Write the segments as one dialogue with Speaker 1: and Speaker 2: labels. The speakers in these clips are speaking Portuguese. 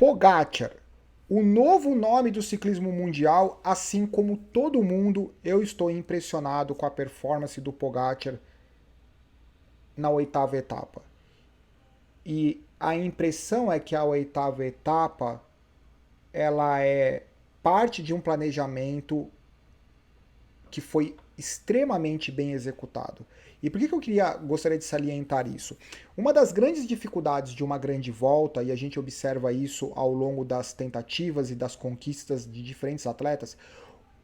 Speaker 1: Pogačar, o novo nome do ciclismo mundial, assim como todo mundo, eu estou impressionado com a performance do Pogačar na oitava etapa. E a impressão é que a oitava etapa ela é parte de um planejamento que foi extremamente bem executado. E por que eu gostaria de salientar isso? Uma das grandes dificuldades de uma grande volta, e a gente observa isso ao longo das tentativas e das conquistas de diferentes atletas,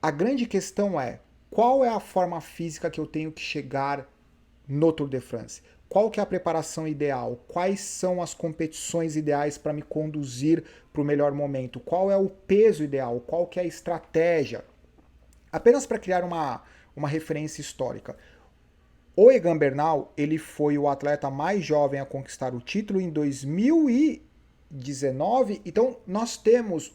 Speaker 1: a grande questão é qual é a forma física que eu tenho que chegar no Tour de France? Qual que é a preparação ideal? Quais são as competições ideais para me conduzir para o melhor momento? Qual é o peso ideal? Qual que é a estratégia? Apenas para criar uma referência histórica. O Egan Bernal, ele foi o atleta mais jovem a conquistar o título em 2019, então nós temos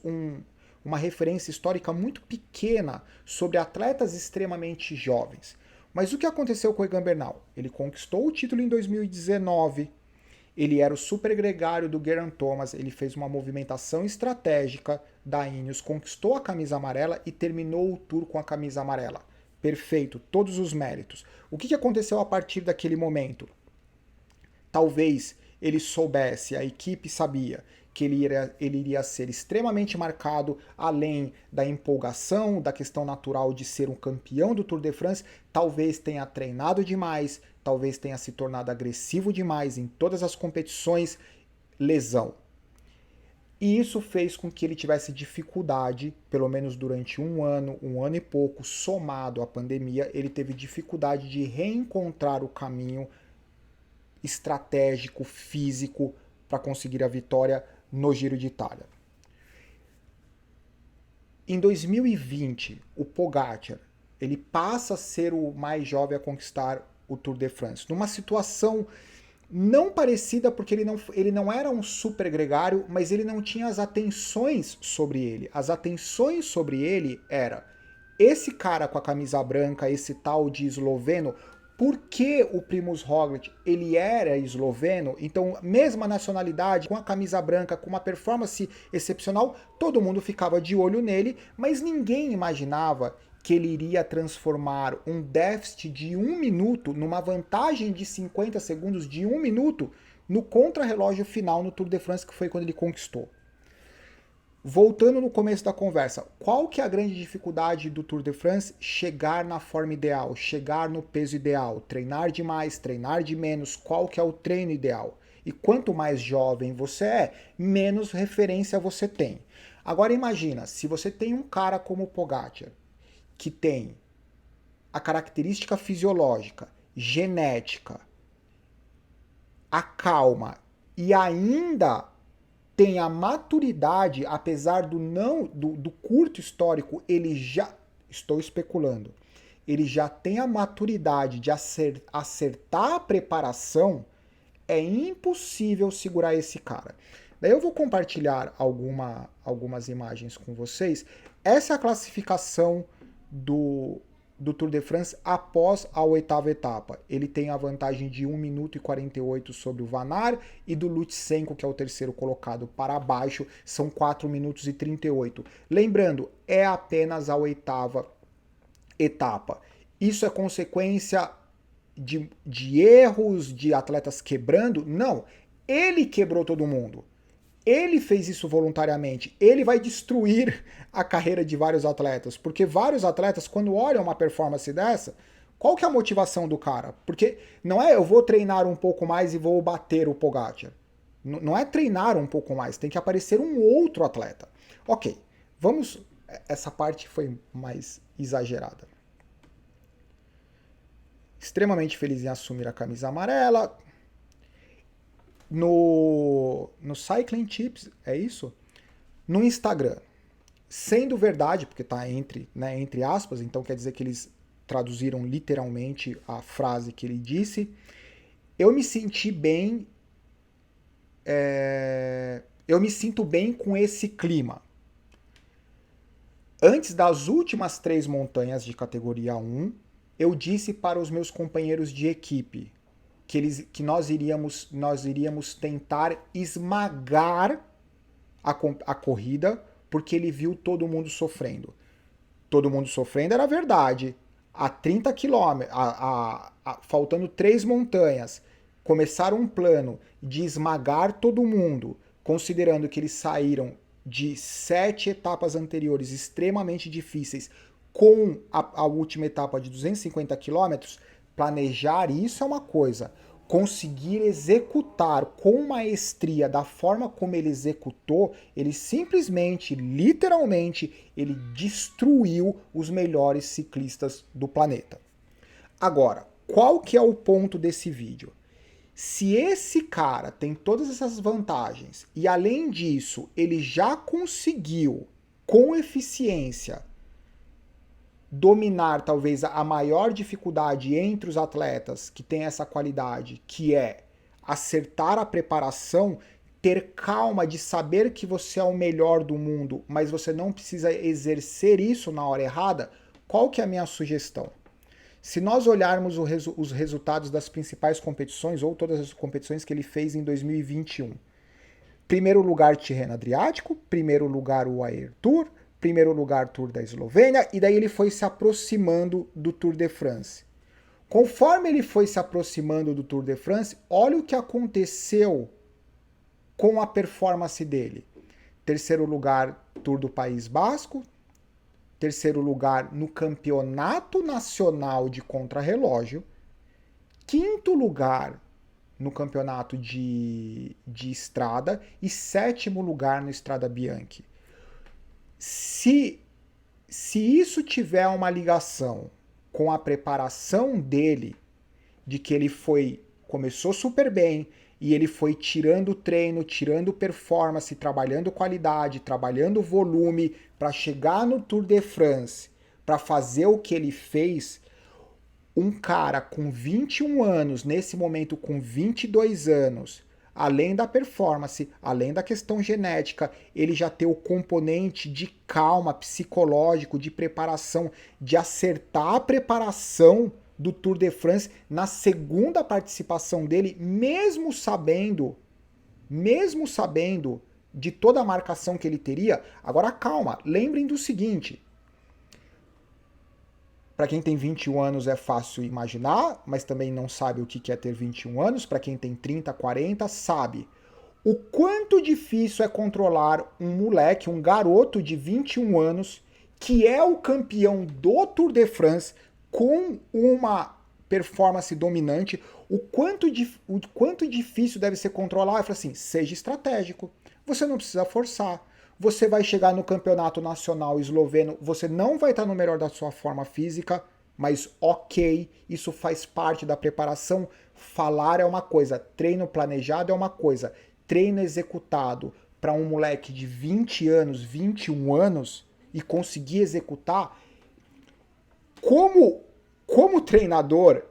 Speaker 1: uma referência histórica muito pequena sobre atletas extremamente jovens. Mas o que aconteceu com o Egan Bernal? Ele conquistou o título em 2019, ele era o super gregário do Geraint Thomas, ele fez uma movimentação estratégica da Ineos, conquistou a camisa amarela e terminou o Tour com a camisa amarela. Perfeito, todos os méritos. O que aconteceu a partir daquele momento? Talvez ele soubesse, a equipe sabia, que ele iria ser extremamente marcado, além da empolgação, da questão natural de ser um campeão do Tour de France, talvez tenha treinado demais, talvez tenha se tornado agressivo demais em todas as competições, lesão. E isso fez com que ele tivesse dificuldade, pelo menos durante um ano e pouco, somado à pandemia, ele teve dificuldade de reencontrar o caminho estratégico, físico, para conseguir a vitória no Giro de Itália. Em 2020, o Pogačar, ele passa a ser o mais jovem a conquistar o Tour de France, numa situação não parecida, porque ele não era um super gregário, mas ele não tinha as atenções sobre ele. As atenções sobre ele era esse cara com a camisa branca, esse tal de esloveno. Por que o Primož Roglič, ele era esloveno, então mesma nacionalidade, com a camisa branca, com uma performance excepcional, todo mundo ficava de olho nele, mas ninguém imaginava que ele iria transformar um déficit de 1 minuto numa vantagem de 50 segundos de 1 minuto no contrarrelógio final no Tour de France, que foi quando ele conquistou. Voltando no começo da conversa, qual que é a grande dificuldade do Tour de France? Chegar na forma ideal, chegar no peso ideal, treinar demais, treinar de menos, qual que é o treino ideal? E quanto mais jovem você é, menos referência você tem. Agora imagina, se você tem um cara como o Pogačar, que tem a característica fisiológica, genética, a calma e ainda tem a maturidade, apesar do curto histórico, ele já, estou especulando, ele já tem a maturidade de acertar a preparação, é impossível segurar esse cara. Daí eu vou compartilhar algumas imagens com vocês. Essa é a classificação do Tour de France após a oitava etapa. Ele tem a vantagem de 1 minuto e 48 sobre o Van Aert e do Lutsenko, que é o terceiro colocado, para baixo, são 4 minutos e 38. Lembrando, é apenas a oitava etapa. Isso é consequência de erros, de atletas quebrando? Não. Ele quebrou todo mundo. Ele fez isso voluntariamente. Ele vai destruir a carreira de vários atletas. Porque vários atletas, quando olham uma performance dessa, qual que é a motivação do cara? Porque não é eu vou treinar um pouco mais e vou bater o Pogačar. Não é treinar um pouco mais, tem que aparecer um outro atleta. Ok, vamos... Essa parte foi mais exagerada. Extremamente feliz em assumir a camisa amarela. No Cycling Tips, é isso? No Instagram, sendo verdade, porque está entre aspas, então quer dizer que eles traduziram literalmente a frase que ele disse, eu me senti bem, eu me sinto bem com esse clima. Antes das últimas 3 montanhas de categoria 1, eu disse para os meus companheiros de equipe que nós iríamos tentar esmagar a corrida porque ele viu todo mundo sofrendo. Todo mundo sofrendo era verdade. A 30 quilômetros, faltando 3 montanhas, começaram um plano de esmagar todo mundo, considerando que eles saíram de 7 etapas anteriores extremamente difíceis com a última etapa de 250 quilômetros. Planejar isso é uma coisa. Conseguir executar com maestria da forma como ele executou, ele simplesmente, literalmente, ele destruiu os melhores ciclistas do planeta. Agora, qual que é o ponto desse vídeo? Se esse cara tem todas essas vantagens e além disso, ele já conseguiu com eficiência dominar talvez a maior dificuldade entre os atletas que têm essa qualidade, que é acertar a preparação, ter calma de saber que você é o melhor do mundo, mas você não precisa exercer isso na hora errada, qual que é a minha sugestão? Se nós olharmos os resultados das principais competições, ou todas as competições que ele fez em 2021, primeiro lugar Tirreno Adriático, primeiro lugar o Air Tour, primeiro lugar Tour da Eslovênia, e daí ele foi se aproximando do Tour de France. Conforme ele foi se aproximando do Tour de France, olha o que aconteceu com a performance dele. Terceiro lugar Tour do País Basco, terceiro lugar no Campeonato Nacional de Contrarrelógio, quinto lugar no Campeonato de Estrada e sétimo lugar no Strada Bianchi. Se isso tiver uma ligação com a preparação dele, de que ele começou super bem e ele foi tirando treino, tirando performance, trabalhando qualidade, trabalhando volume para chegar no Tour de France, para fazer o que ele fez, um cara com 21 anos, nesse momento com 22 anos, além da performance, além da questão genética, ele já tem o componente de calma, psicológico, de preparação, de acertar a preparação do Tour de France na segunda participação dele, mesmo sabendo de toda a marcação que ele teria. Agora calma, lembrem do seguinte, para quem tem 21 anos é fácil imaginar, mas também não sabe o que é ter 21 anos. Para quem tem 30, 40, sabe o quanto difícil é controlar um moleque, um garoto de 21 anos, que é o campeão do Tour de France, com uma performance dominante, o quanto difícil deve ser controlar. Eu falo assim, seja estratégico, você não precisa forçar. Você vai chegar no campeonato nacional esloveno, você não vai estar no melhor da sua forma física, mas ok, isso faz parte da preparação. Falar é uma coisa, treino planejado é uma coisa, treino executado para um moleque de 20 anos, 21 anos e conseguir executar, como treinador,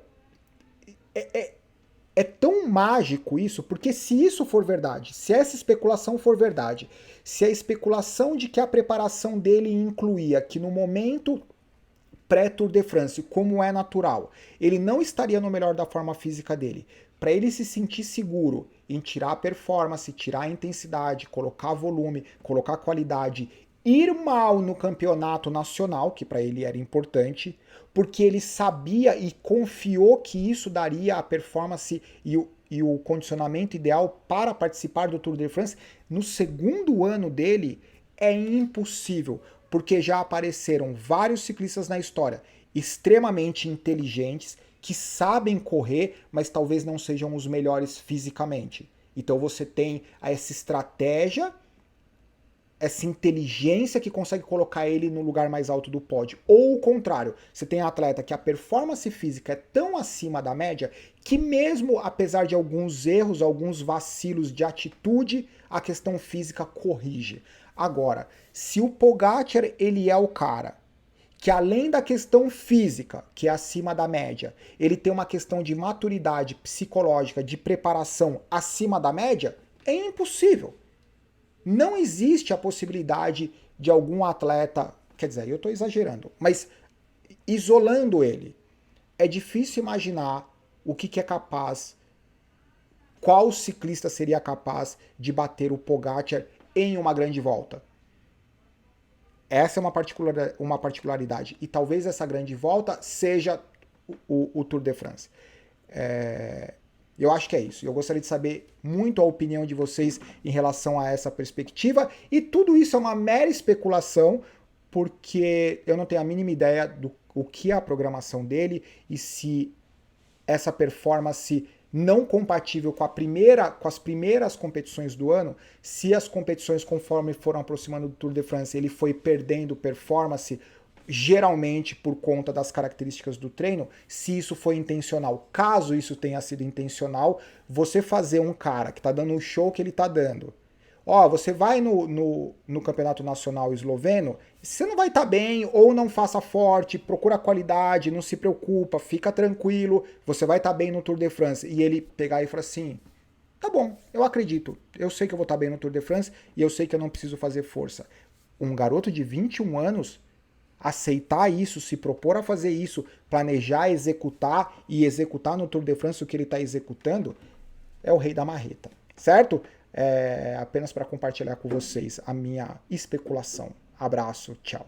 Speaker 1: é tão mágico isso, porque se isso for verdade, se essa especulação for verdade, se a especulação de que a preparação dele incluía que no momento pré-Tour de France, como é natural, ele não estaria no melhor da forma física dele, para ele se sentir seguro em tirar a performance, tirar a intensidade, colocar volume, colocar qualidade, ir mal no campeonato nacional, que para ele era importante, porque ele sabia e confiou que isso daria a performance e o condicionamento ideal para participar do Tour de France, no segundo ano dele é impossível, porque já apareceram vários ciclistas na história extremamente inteligentes, que sabem correr, mas talvez não sejam os melhores fisicamente. Então você tem essa estratégia, essa inteligência que consegue colocar ele no lugar mais alto do pódio. Ou o contrário, você tem um atleta que a performance física é tão acima da média que mesmo apesar de alguns erros, alguns vacilos de atitude, a questão física corrige. Agora, se o Pogacar ele é o cara que além da questão física, que é acima da média, ele tem uma questão de maturidade psicológica, de preparação acima da média, é impossível. Não existe a possibilidade de algum atleta, quer dizer, eu estou exagerando, mas isolando ele, é difícil imaginar o que é capaz, qual ciclista seria capaz de bater o Pogacar em uma grande volta. Essa é uma particularidade. E talvez essa grande volta seja o Tour de France. Eu acho que é isso. Eu gostaria de saber muito a opinião de vocês em relação a essa perspectiva. E tudo isso é uma mera especulação, porque eu não tenho a mínima ideia do que é a programação dele e se essa performance não compatível com as primeiras competições do ano, se as competições conforme foram aproximando do Tour de France, ele foi perdendo performance, geralmente por conta das características do treino, se isso foi intencional. Caso isso tenha sido intencional, você fazer um cara que está dando o show que ele está dando, você vai no campeonato nacional esloveno, você não vai estar bem, ou não faça forte, procura qualidade, não se preocupa, fica tranquilo, você vai estar bem no Tour de France. E ele pegar e falar assim, tá bom, eu acredito, eu sei que eu vou estar bem no Tour de France e eu sei que eu não preciso fazer força. Um garoto de 21 anos aceitar isso, se propor a fazer isso, planejar, executar e executar no Tour de France o que ele está executando, é o rei da marreta, certo? Apenas para compartilhar com vocês a minha especulação. Abraço, tchau.